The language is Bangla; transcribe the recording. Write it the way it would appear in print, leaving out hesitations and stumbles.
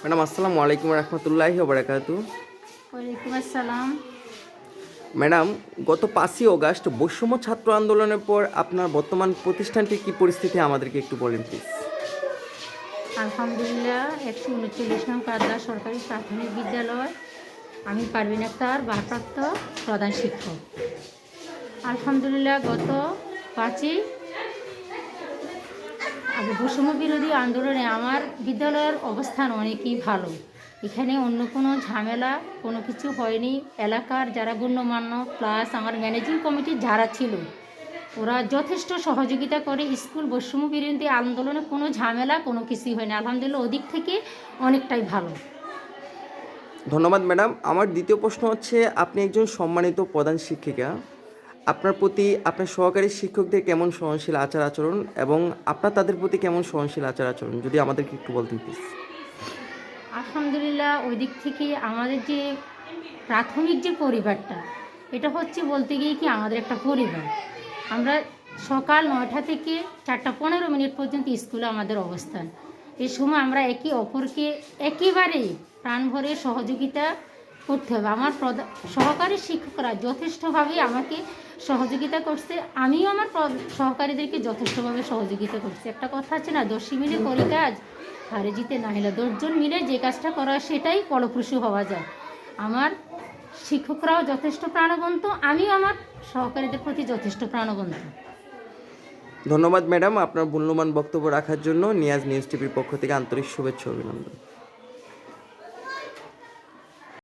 ম্যাডাম আসসালামু আলাইকুম রহমতুল্লাহি ওয়া বারাকাতু। ওয়ালাইকুম আসসালাম। ম্যাডাম, গত 5ই অগাস্ট বৈষম্য ছাত্র আন্দোলনের পর আপনার বর্তমান প্রতিষ্ঠানটির কি পরিস্থিতি আমাদেরকে একটু বলেন প্লিজ। আলহামদুলিল্লাহ 139 নং কাদরা সরকারি প্রাথমিক বিদ্যালয়। আমি পারভিন আক্তার, ভারপ্রাপ্ত প্রধান শিক্ষক। আলহামদুলিল্লাহ গত 5ই বৈষম্য বিরোধী আন্দোলনে আমার বিদ্যালয়ের অবস্থান অনেকই ভালো। এখানে অন্য কোনো ঝামেলা কোনো কিছু হয়নি। এলাকার যারা গণ্যমান্য প্লাস আমার ম্যানেজিং কমিটির যারা ছিল ওরা যথেষ্ট সহযোগিতা করে। স্কুল বৈষম্য বিরোধী আন্দোলনে কোনো ঝামেলা কোনো কিছুই হয়নি। আলহামদুলিল্লাহ ওদিক থেকে অনেকটাই ভালো। ধন্যবাদ ম্যাডাম। আমার দ্বিতীয় প্রশ্ন হচ্ছে, আপনি একজন সম্মানিত প্রধান শিক্ষিকা। আপনার প্রতি আপনার সহকারী শিক্ষকদের কেমন সহনশীল আচার আচরণ এবং আপনার তাদের প্রতি কেমন সহনশীল আচার আচরণ, যদি আমাদেরকে একটু বলতেন প্লিজ। আলহামদুলিল্লাহ ওই দিক থেকে আমাদের যে প্রাথমিক যে পরিবারটা, এটা হচ্ছে বলতে গিয়ে কি আমাদের একটা পরিবার। আমরা সকাল 9টা থেকে 4:15 পর্যন্ত স্কুলে আমাদের অবস্থান। এই সময় আমরা একে অপরকে একেবারেই প্রাণ ভরে সহযোগিতা করতে হবে। আমার সহকারী শিক্ষকরা যথেষ্টভাবেই আমাকে সহযোগিতা করছে, আমিও আমার সহকারীদেরকে যথেষ্টভাবে সহযোগিতা করছি। একটা কথা আছে না, 10 মিলে করি কাজ হারে জিতে না হলে 10 জন মিলে যে কাজটা করা হয় সেটাই ফলপ্রসূ হওয়া যায়। আমার শিক্ষকরাও যথেষ্ট প্রাণবন্ত, আমিও আমার সহকারীদের প্রতি যথেষ্ট প্রাণবন্ত। ধন্যবাদ ম্যাডাম, আপনার মূল্যবান বক্তব্য রাখার জন্য নিয়াজ নিউজ টিভির পক্ষ থেকে আন্তরিক শুভেচ্ছা অভিনন্দন।